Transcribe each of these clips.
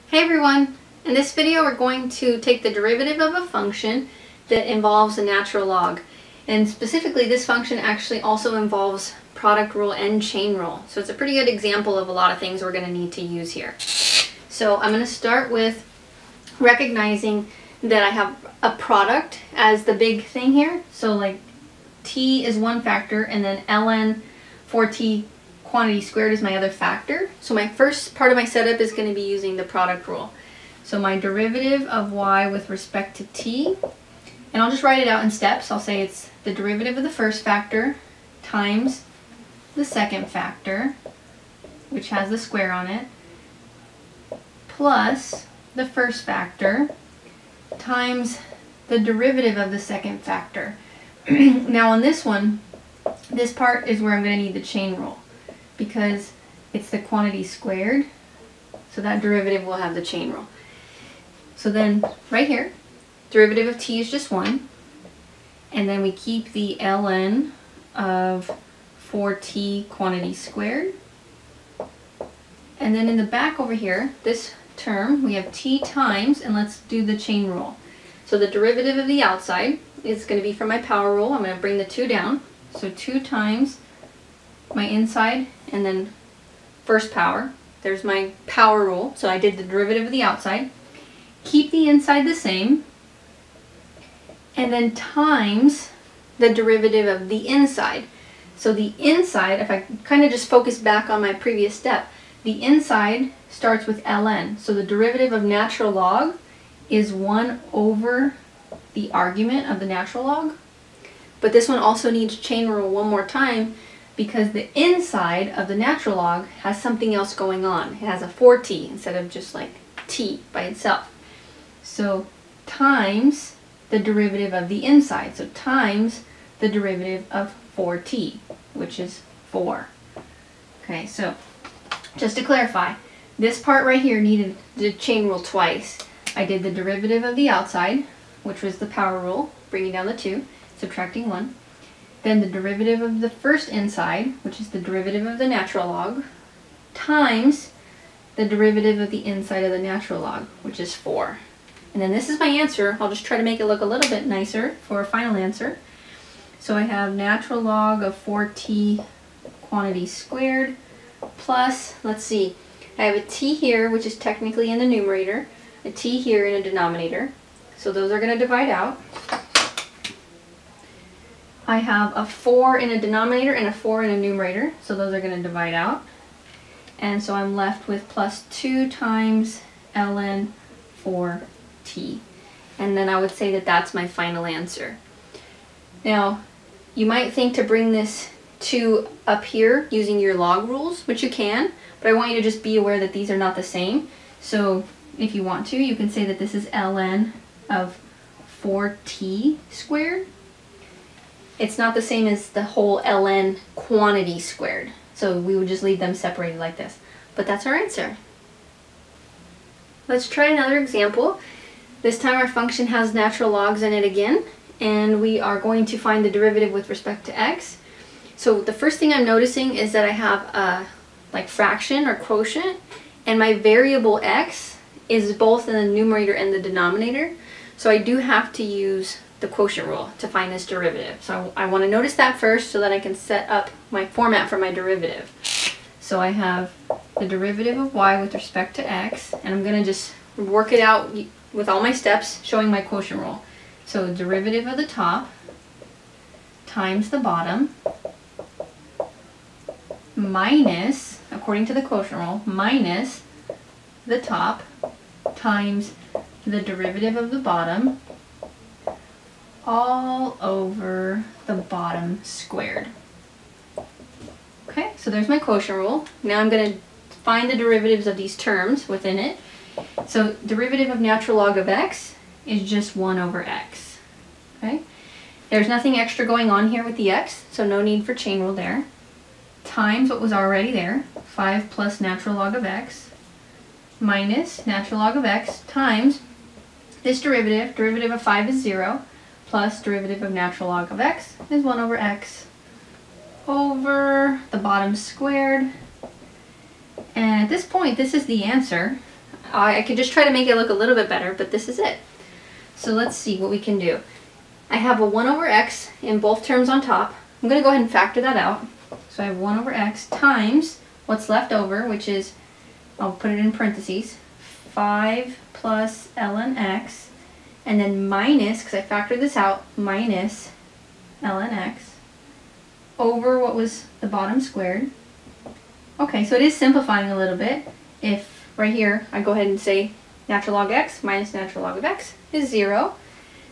Hey everyone! In this video we're going to take the derivative of a function that involves a natural log. And specifically this function actually also involves product rule and chain rule. So it's a pretty good example of a lot of things we're going to need to use here. So I'm going to start with recognizing that I have a product as the big thing here. So like t is one factor and then ln 4t quantity squared is my other factor. So my first part of my setup is going to be using the product rule. So my derivative of y with respect to t, and I'll just write it out in steps. I'll say it's the derivative of the first factor times the second factor, which has the square on it, plus the first factor times the derivative of the second factor. Now on this one, this part is where I'm going to need the chain rule, because it's the quantity squared, so that derivative will have the chain rule. So then right here, derivative of t is just 1, and then we keep the ln of 4t quantity squared, and then in the back over here, this term, we have t times, and let's do the chain rule. So the derivative of the outside is going to be from my power rule. I'm going to bring the 2 down, so 2 times my inside and then first power. There's my power rule. So I did the derivative of the outside. Keep the inside the same. And then times the derivative of the inside. So the inside, if I kind of just focus back on my previous step, the inside starts with ln. So the derivative of natural log is 1 over the argument of the natural log. But this one also needs chain rule one more time, because the inside of the natural log has something else going on. It has a 4t instead of just like t by itself. So times the derivative of the inside. So times the derivative of 4t, which is 4. Okay, so just to clarify, this part right here needed the chain rule twice. I did the derivative of the outside, which was the power rule, bringing down the 2, subtracting 1. Then the derivative of the first inside, which is the derivative of the natural log, times the derivative of the inside of the natural log, which is 4. And then this is my answer. I'll just try to make it look a little bit nicer for a final answer. So I have natural log of 4t quantity squared plus, let's see, I have a t here, which is technically in the numerator, a t here in a denominator. So those are going to divide out. I have a 4 in a denominator and a 4 in a numerator, so those are going to divide out. And so I'm left with plus 2 times ln 4t. And then I would say that that's my final answer. Now, you might think to bring this 2 up here using your log rules, which you can, but I want you to just be aware that these are not the same. So if you want to, you can say that this is ln of 4t squared. It's not the same as the whole ln quantity squared. So we would just leave them separated like this. But that's our answer. Let's try another example. This time our function has natural logs in it again, and we are going to find the derivative with respect to x. So the first thing I'm noticing is that I have a like fraction or quotient, and my variable x is both in the numerator and the denominator. So I do have to use the quotient rule to find this derivative. So I want to notice that first so that I can set up my format for my derivative. So I have the derivative of y with respect to x, and I'm going to just work it out with all my steps showing my quotient rule. So derivative of the top times the bottom minus, according to the quotient rule, minus the top times the derivative of the bottom all over the bottom squared. Okay, so there's my quotient rule. Now I'm going to find the derivatives of these terms within it. So derivative of natural log of x is just 1 over x. Okay, there's nothing extra going on here with the x, so no need for chain rule there. Times what was already there, 5 plus natural log of x, minus natural log of x times this derivative. Derivative of 5 is 0, plus derivative of natural log of x is 1 over x over the bottom squared. And at this point, this is the answer. I could just try to make it look a little bit better, but this is it. So let's see what we can do. I have a 1 over x in both terms on top. I'm going to go ahead and factor that out. So I have 1 over x times what's left over, which is, I'll put it in parentheses, 5 plus ln x, and then minus, because I factored this out, minus ln x over what was the bottom squared. Okay, so it is simplifying a little bit. If right here I go ahead and say natural log x minus natural log of x is 0.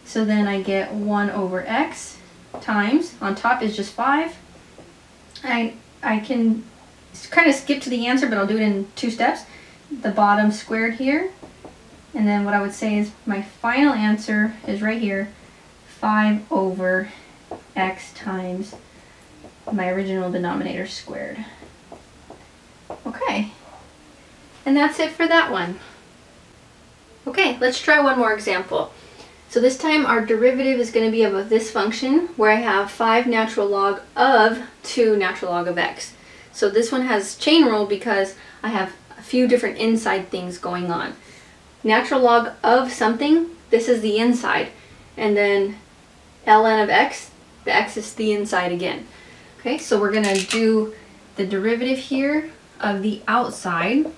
So then I get 1 over x times, on top is just 5. I can kind of skip to the answer, but I'll do it in 2 steps. The bottom squared here, and then what I would say is my final answer is right here, 5 over x times my original denominator squared. Okay, and that's it for that one. Okay, let's try one more example. So this time our derivative is going to be of this function where I have 5 natural log of 2 natural log of x. So this one has chain rule because I have a few different inside things going on. Natural log of something, this is the inside, and then ln of x, the x is the inside again. Okay, so we're going to do the derivative here of the outside.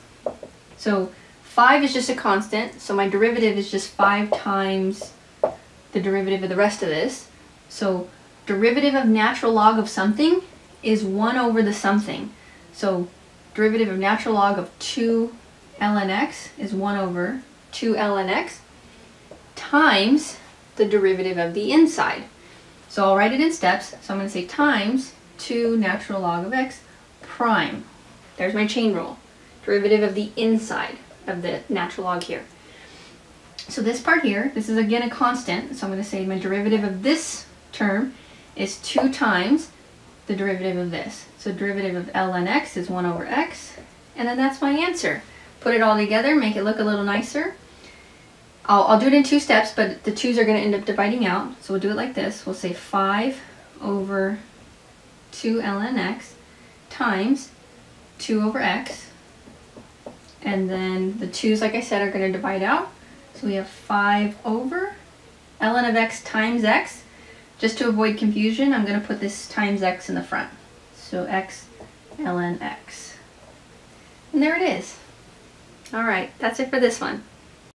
So 5 is just a constant, so my derivative is just 5 times the derivative of the rest of this. So derivative of natural log of something is 1 over the something. So derivative of natural log of 2 ln x is 1 over 2 ln x times the derivative of the inside. So I'll write it in steps. So I'm going to say times 2 natural log of x prime. There's my chain rule. Derivative of the inside of the natural log here. So this part here, this is again a constant, so I'm going to say my derivative of this term is 2 times the derivative of this. So derivative of ln x is 1 over x, and then that's my answer. Put it all together, make it look a little nicer. I'll do it in 2 steps, but the 2's are going to end up dividing out, so we'll do it like this. We'll say 5 over 2 ln x times 2 over x, and then the 2's, like I said, are going to divide out. So we have 5 over ln of x times x. Just to avoid confusion, I'm going to put this times x in the front. So x ln x. And there it is. All right, that's it for this one.